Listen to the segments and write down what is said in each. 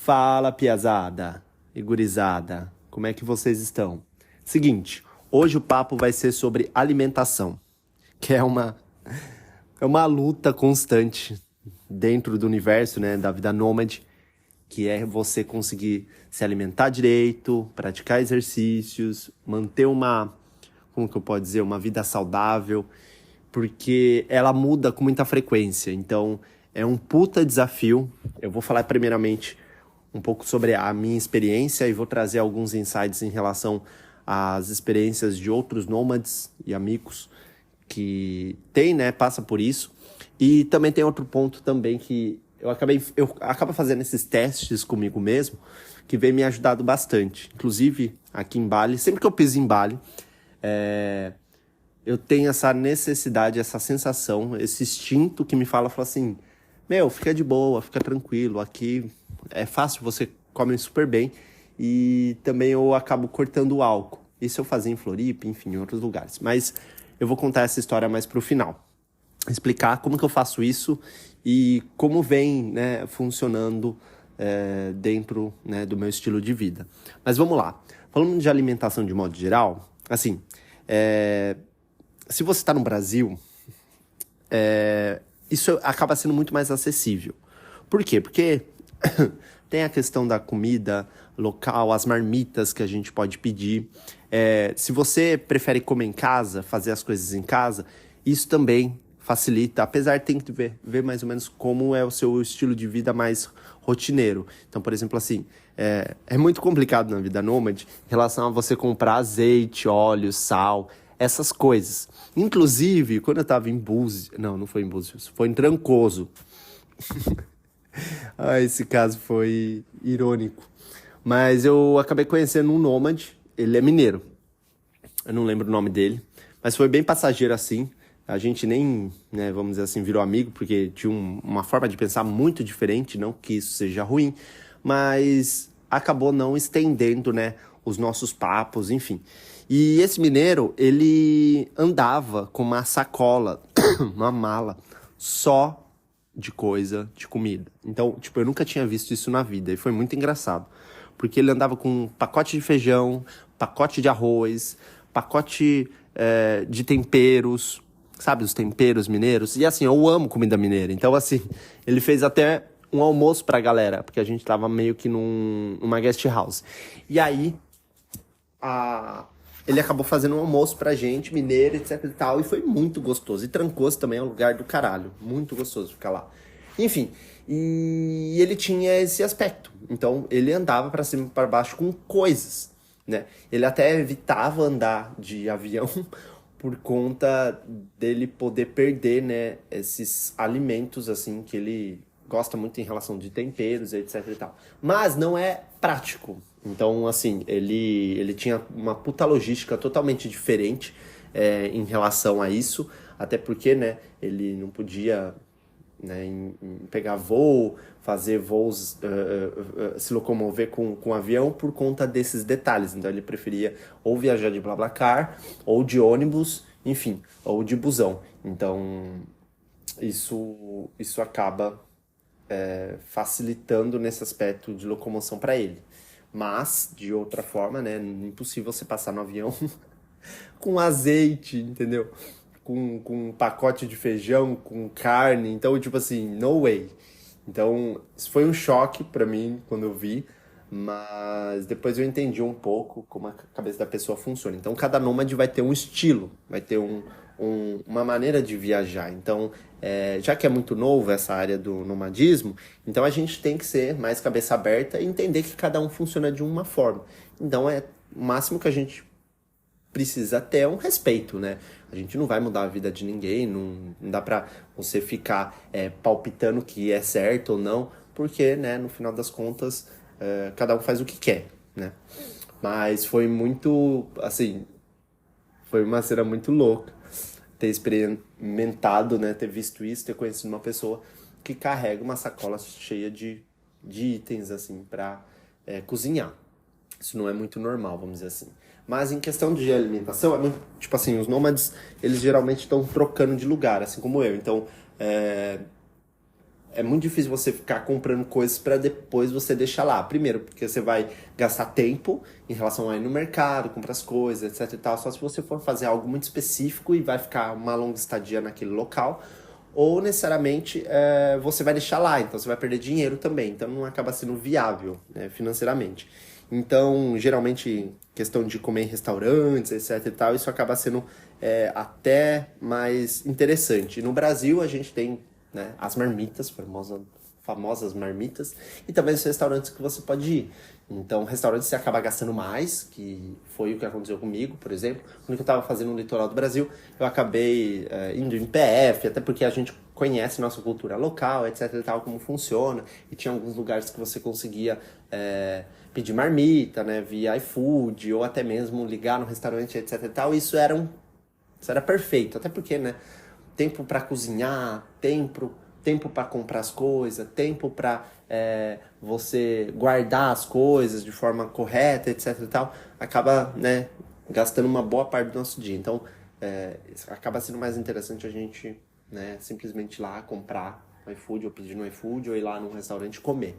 Fala, piazada e gurizada, como é que vocês estão? Seguinte, hoje o papo vai ser sobre alimentação, que é uma luta constante dentro do universo, né, da vida nômade, que é você conseguir se alimentar direito, praticar exercícios, manter como que eu posso dizer, uma vida saudável, porque ela muda com muita frequência. Então, é um puta desafio. Eu vou falar primeiramente um pouco sobre a minha experiência e vou trazer alguns insights em relação às experiências de outros nômades e amigos que tem, né, passa por isso. E também tem outro ponto também que eu acabo fazendo esses testes comigo mesmo, que vem me ajudando bastante. Inclusive, aqui em Bali, sempre que eu piso em Bali, eu tenho essa necessidade, essa sensação, esse instinto que me fala assim, fica de boa, fica tranquilo, aqui é fácil, você come super bem. E também eu acabo cortando o álcool. Isso eu fazia em Floripa, enfim, em outros lugares. Mas eu vou contar essa história mais pro final. Explicar como que eu faço isso e como vem, né, funcionando dentro, né, do meu estilo de vida. Mas vamos lá. Falando de alimentação de modo geral, assim, se você está no Brasil, isso acaba sendo muito mais acessível. Por quê? Porque tem a questão da comida local, as marmitas que a gente pode pedir. Se você prefere comer em casa, fazer as coisas em casa, isso também facilita, apesar de ter que ver mais ou menos como é o seu estilo de vida mais rotineiro. Então, por exemplo, assim, é muito complicado na vida nômade em relação a você comprar azeite, óleo, sal, essas coisas. Inclusive, quando eu tava em Búzios... Não foi em Búzios, foi em Trancoso. Esse caso foi irônico. Mas eu acabei conhecendo um nômade, ele é mineiro. Eu não lembro o nome dele, mas foi bem passageiro assim. A gente nem, né, vamos dizer assim, virou amigo, porque tinha uma forma de pensar muito diferente, não que isso seja ruim, mas acabou não estendendo, né, os nossos papos, enfim. E esse mineiro, ele andava com uma sacola, uma mala, só de coisa, de comida. Então, tipo, eu nunca tinha visto isso na vida, e foi muito engraçado. Porque ele andava com um pacote de feijão, pacote de arroz, pacote de temperos, sabe, os temperos mineiros. E assim, eu amo comida mineira. Então, assim, ele fez até um almoço pra galera, porque a gente tava meio que numa guest house. E aí, ele acabou fazendo um almoço pra gente, mineiro, etc e tal, e foi muito gostoso. E Trancoso também é um lugar do caralho, muito gostoso ficar lá. Enfim, e ele tinha esse aspecto. Então, ele andava pra cima e pra baixo com coisas, né? Ele até evitava andar de avião por conta dele poder perder, né, esses alimentos, assim, que ele gosta muito em relação de temperos, etc e tal. Mas não é prático. Então, assim, ele tinha uma puta logística totalmente diferente em relação a isso, até porque, né, ele não podia, né, pegar voo, fazer voos, se locomover com avião por conta desses detalhes. Então ele preferia ou viajar de BlaBlaCar, ou de ônibus, enfim, ou de busão. Então isso acaba facilitando nesse aspecto de locomoção para ele. Mas, de outra forma, né, impossível você passar no avião com azeite, entendeu? Com um pacote de feijão, com carne. Então, tipo assim, no way. Então, isso foi um choque pra mim quando eu vi, mas depois eu entendi um pouco como a cabeça da pessoa funciona. Então, cada nômade vai ter um estilo, vai ter uma maneira de viajar. Então, já que é muito novo essa área do nomadismo, então a gente tem que ser mais cabeça aberta e entender que cada um funciona de uma forma. Então, o máximo que a gente precisa ter um respeito, né? A gente não vai mudar a vida de ninguém, não dá pra você ficar palpitando que é certo ou não, porque, né, no final das contas, cada um faz o que quer, né? Mas foi muito, assim, foi uma cena muito louca ter experimentado, né, ter visto isso, ter conhecido uma pessoa que carrega uma sacola cheia de itens, assim, pra cozinhar. Isso não é muito normal, vamos dizer assim. Mas em questão de alimentação, tipo assim, os nômades, eles geralmente estão trocando de lugar, assim como eu. Então, é muito difícil você ficar comprando coisas para depois você deixar lá. Primeiro, porque você vai gastar tempo em relação a ir no mercado, comprar as coisas, etc e tal, só se você for fazer algo muito específico e vai ficar uma longa estadia naquele local, ou necessariamente você vai deixar lá, então você vai perder dinheiro também, então não acaba sendo viável, né, financeiramente. Então, geralmente, questão de comer em restaurantes, etc e tal, isso acaba sendo até mais interessante. No Brasil, a gente tem, né, as marmitas, famosas marmitas, e também os restaurantes que você pode ir. Então, restaurantes você acaba gastando mais, que foi o que aconteceu comigo, por exemplo. Quando eu estava fazendo no litoral do Brasil, eu acabei indo em PF, até porque a gente conhece nossa cultura local, etc e tal, como funciona. E tinha alguns lugares que você conseguia pedir marmita, né, via iFood, ou até mesmo ligar no restaurante, etc e tal. Isso era perfeito, até porque, né, tempo para cozinhar, tempo para comprar as coisas, tempo para você guardar as coisas de forma correta, etc e tal, acaba, né, gastando uma boa parte do nosso dia. Então, acaba sendo mais interessante a gente, né, simplesmente ir lá comprar no iFood, ou pedir no iFood, ou ir lá num restaurante comer.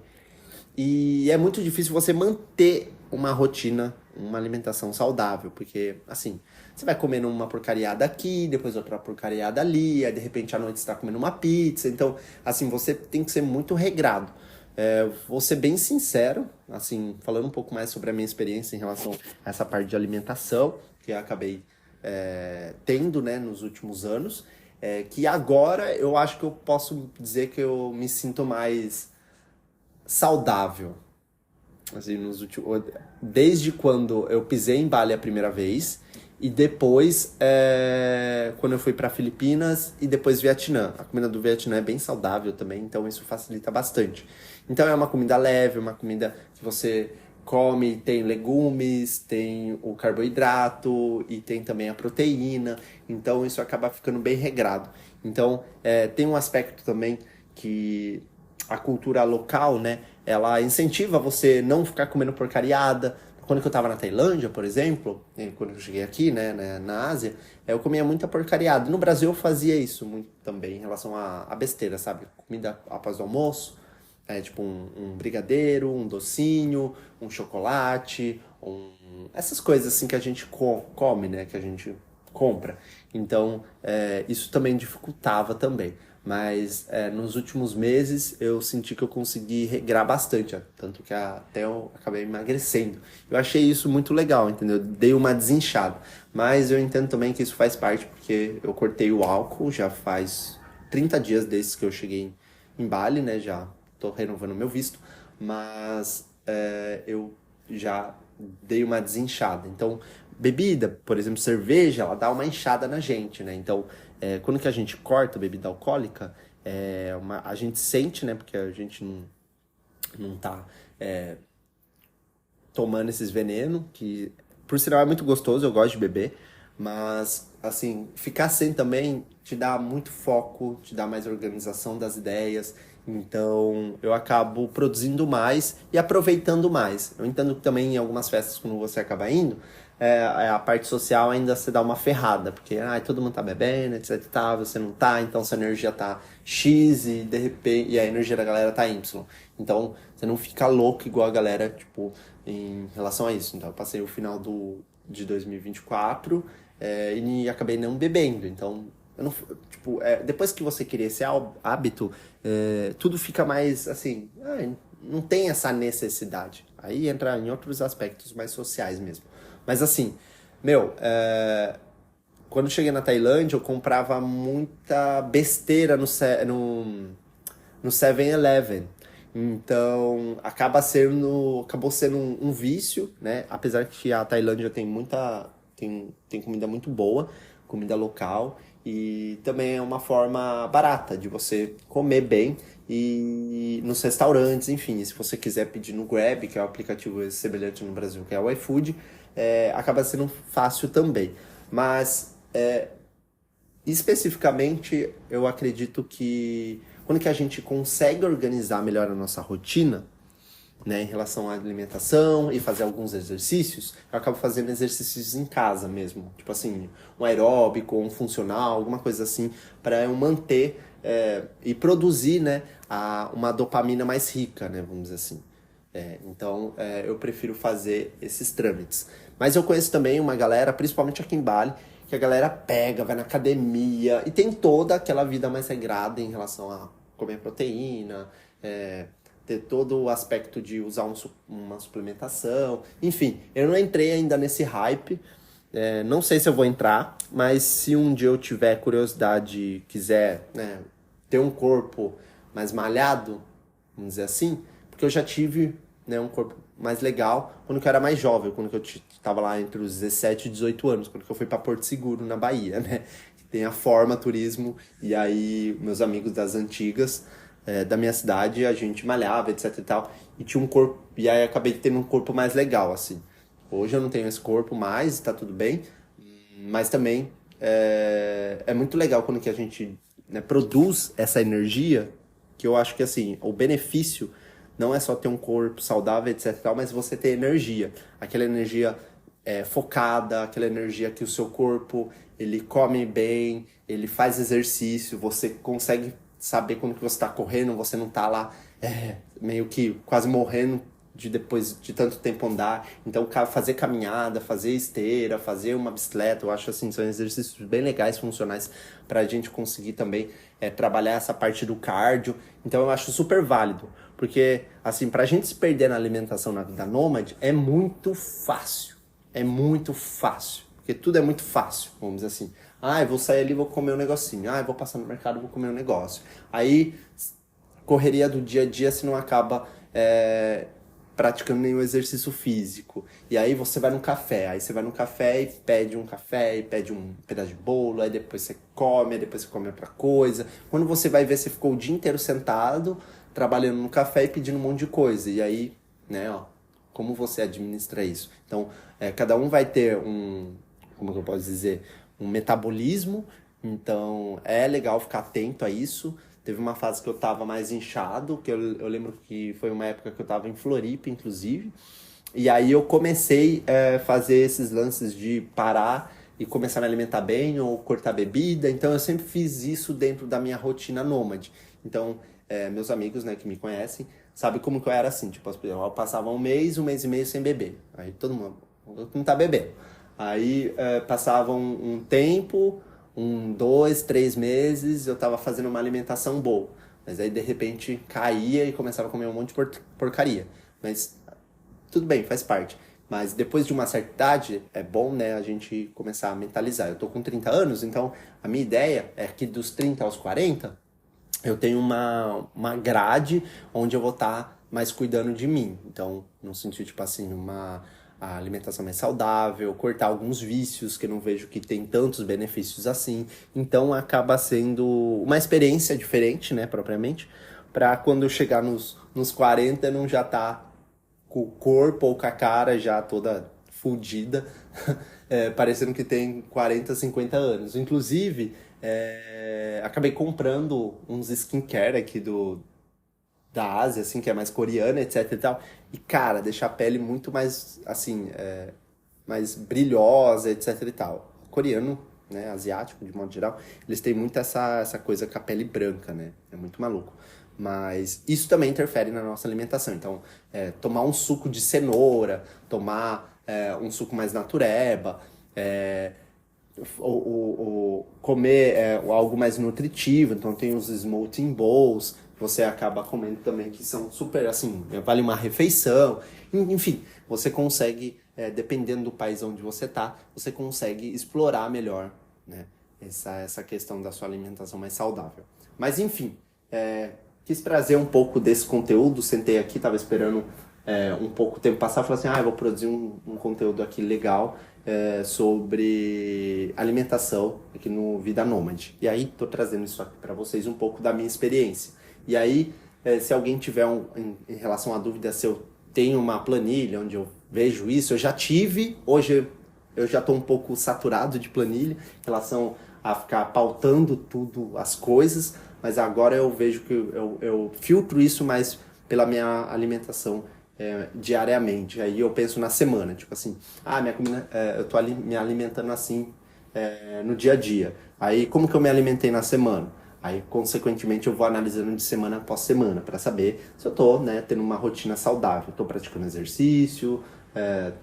E é muito difícil você manter uma rotina, uma alimentação saudável, porque, assim, você vai comendo uma porcariada aqui, depois outra porcariada ali, aí de repente à noite você está comendo uma pizza. Então, assim, você tem que ser muito regrado. Vou ser bem sincero, assim, falando um pouco mais sobre a minha experiência em relação a essa parte de alimentação, que eu acabei tendo, né, nos últimos anos, que agora eu acho que eu posso dizer que eu me sinto mais saudável. Assim, desde quando eu pisei em Bali a primeira vez e depois quando eu fui para Filipinas e depois Vietnã. A comida do Vietnã é bem saudável também, então isso facilita bastante. Então é uma comida leve, uma comida que você come, tem legumes, tem o carboidrato e tem também a proteína, então isso acaba ficando bem regrado. Então tem um aspecto também que a cultura local, né, ela incentiva você não ficar comendo porcariada. Quando eu estava na Tailândia, por exemplo, quando eu cheguei aqui, né, na Ásia, eu comia muita porcariada. No Brasil eu fazia isso muito também, em relação à besteira, sabe? Comida após o almoço, tipo um brigadeiro, um docinho, um chocolate, essas coisas assim que a gente come, né, que a gente compra. Então, isso também dificultava também. Mas nos últimos meses eu senti que eu consegui regrar bastante, ó, tanto que até eu acabei emagrecendo. Eu achei isso muito legal, entendeu? Dei uma desinchada. Mas eu entendo também que isso faz parte, porque eu cortei o álcool já faz 30 dias desde que eu cheguei em Bali, né? Já tô renovando meu visto, mas eu já dei uma desinchada. Então, bebida, por exemplo, cerveja, ela dá uma inchada na gente, né? Então, quando que a gente corta bebida alcoólica, a gente sente, né? Porque a gente não tá tomando esses venenos, que por sinal é muito gostoso, eu gosto de beber, mas, assim, ficar sem também te dá muito foco, te dá mais organização das ideias, então eu acabo produzindo mais e aproveitando mais. Eu entendo que também em algumas festas, quando você acaba indo, a parte social ainda se dá uma ferrada, porque todo mundo tá bebendo, etc e tal, você não tá, então sua energia tá X e de repente e a energia da galera tá Y. Então você não fica louco igual a galera, tipo, em relação a isso. Então eu passei o final de 2024 e acabei não bebendo. Então, eu não, tipo, depois que você cria esse hábito, tudo fica mais assim, não tem essa necessidade. Aí entra em outros aspectos mais sociais mesmo. Mas assim, meu, quando eu cheguei na Tailândia, eu comprava muita besteira no 7-Eleven. Então, acabou sendo um vício, né? Apesar que a Tailândia tem comida muito boa, comida local, e também é uma forma barata de você comer bem e nos restaurantes, enfim, se você quiser pedir no Grab, que é o aplicativo semelhante no Brasil, que é o iFood, acaba sendo fácil também. Mas especificamente, eu acredito que quando que a gente consegue organizar melhor a nossa rotina, né, em relação à alimentação e fazer alguns exercícios, eu acabo fazendo exercícios em casa mesmo, tipo assim, um aeróbico, um funcional, alguma coisa assim, para eu manter e produzir, né, uma dopamina mais rica, né, vamos dizer assim. Então, eu prefiro fazer esses trâmites. Mas eu conheço também uma galera, principalmente aqui em Bali, que a galera pega, vai na academia e tem toda aquela vida mais regrada em relação a comer proteína, ter todo o aspecto de usar uma suplementação. Enfim, eu não entrei ainda nesse hype. Não sei se eu vou entrar, mas se um dia eu tiver curiosidade, quiser, né, ter um corpo mais malhado, vamos dizer assim, porque eu já tive, né, um corpo mais legal quando eu era mais jovem, quando eu estava lá entre os 17 e 18 anos, quando eu fui para Porto Seguro, na Bahia, né? Tem a Forma Turismo, e aí meus amigos das antigas, da minha cidade, a gente malhava, etc e tal, e tinha um corpo, e aí acabei tendo um corpo mais legal, assim. Hoje eu não tenho esse corpo mais, tá tudo bem, mas também é muito legal quando que a gente, né, produz essa energia, que eu acho que assim, o benefício não é só ter um corpo saudável, etc e tal, mas você ter energia. Aquela energia focada, aquela energia que o seu corpo, ele come bem, ele faz exercício, você consegue saber quando que você está correndo, você não tá lá meio que quase morrendo depois de tanto tempo andar. Então, fazer caminhada, fazer esteira, fazer uma bicicleta, eu acho assim, são exercícios bem legais, funcionais, para a gente conseguir também trabalhar essa parte do cardio. Então, eu acho super válido, porque, assim, pra gente se perder na alimentação na vida nômade, é muito fácil. É muito fácil. Porque tudo é muito fácil, vamos dizer assim. Ah, eu vou sair ali, vou comer um negocinho. Ah, eu vou passar no mercado, vou comer um negócio. Aí, correria do dia a dia, se não acaba praticando nenhum exercício físico. E aí você vai no café. Aí você vai no café e pede um pedaço de bolo. Aí depois você come, aí depois você come outra coisa. Quando você vai ver, você ficou o dia inteiro sentado, trabalhando no café e pedindo um monte de coisa. E aí, né, ó, como você administra isso? Então, cada um vai ter como que eu posso dizer, um metabolismo. Então, é legal ficar atento a isso. Teve uma fase que eu tava mais inchado, que eu lembro que foi uma época que eu tava em Floripa, inclusive. E aí eu comecei a fazer esses lances de parar e começar a me alimentar bem ou cortar bebida. Então eu sempre fiz isso dentro da minha rotina nômade. Então, meus amigos, né, que me conhecem, sabem como que eu era assim. Tipo, eu passava um mês e meio sem beber. Aí todo mundo não tá bebendo. Aí passava um tempo, 2, 3 meses, eu tava fazendo uma alimentação boa. Mas aí, de repente, caía e começava a comer um monte de porcaria. Mas tudo bem, faz parte. Mas depois de uma certa idade, é bom, né, a gente começar a mentalizar. Eu tô com 30 anos, então a minha ideia é que dos 30 aos 40, eu tenho uma grade onde eu vou estar mais cuidando de mim. Então, no sentido, tipo assim, a alimentação mais saudável, cortar alguns vícios que eu não vejo que tem tantos benefícios assim. Então acaba sendo uma experiência diferente, né, propriamente, para quando eu chegar nos 40 não já tá com o corpo ou com a cara já toda fodida, parecendo que tem 40, 50 anos. Inclusive, acabei comprando uns skincare aqui da Ásia, assim, que é mais coreana, etc e tal. E, cara, deixa a pele muito mais, assim, mais brilhosa, etc e tal. Coreano, né, asiático, de modo geral, eles têm muito essa coisa com a pele branca, né? É muito maluco. Mas isso também interfere na nossa alimentação. Então, tomar um suco de cenoura, tomar um suco mais natureba, ou comer algo mais nutritivo. Então tem os smoothie bowls, que você acaba comendo também, que são super, assim, vale uma refeição. Enfim, você consegue, dependendo do país onde você tá, você consegue explorar melhor, né, essa questão da sua alimentação mais saudável. Mas enfim, quis trazer um pouco desse conteúdo, sentei aqui, tava esperando um pouco tempo passar, falei assim, eu vou produzir um conteúdo aqui legal sobre alimentação aqui no Vida Nômade. E aí, tô trazendo isso aqui para vocês, um pouco da minha experiência. E aí, se alguém tiver em relação à dúvida se eu tenho uma planilha onde eu vejo isso, eu já tive, hoje eu já tô um pouco saturado de planilha em relação a ficar pautando tudo, as coisas, mas agora eu vejo que eu filtro isso mais pela minha alimentação diariamente. Aí eu penso na semana, tipo assim, minha comida, eu tô me alimentando assim no dia a dia. Aí como que eu me alimentei na semana? Aí, consequentemente, eu vou analisando de semana após semana para saber se eu tô, né, tendo uma rotina saudável. Tô praticando exercício,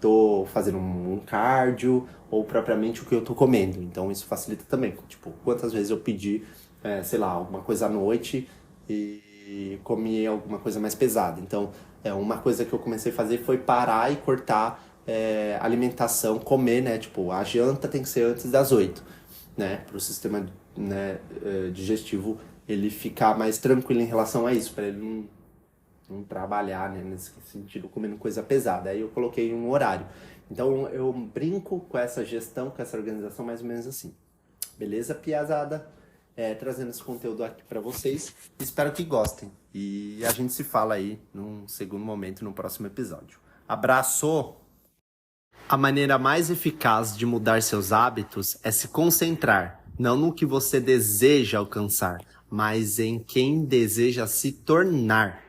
tô fazendo um cardio, ou propriamente o que eu tô comendo. Então, isso facilita também. Tipo, quantas vezes eu pedi, sei lá, alguma coisa à noite e comi alguma coisa mais pesada. Então, uma coisa que eu comecei a fazer foi parar e cortar alimentação, comer, né? Tipo, a janta tem que ser antes das 8, né? Para o sistema, né, digestivo ele ficar mais tranquilo em relação a isso, para ele não trabalhar, né, nesse sentido, comendo coisa pesada. Aí eu coloquei um horário. Então eu brinco com essa gestão, com essa organização mais ou menos assim. Beleza, piazada? Trazendo esse conteúdo aqui para vocês. Espero que gostem. E a gente se fala aí num segundo momento, no próximo episódio. Abraço! A maneira mais eficaz de mudar seus hábitos é se concentrar, não no que você deseja alcançar, mas em quem deseja se tornar.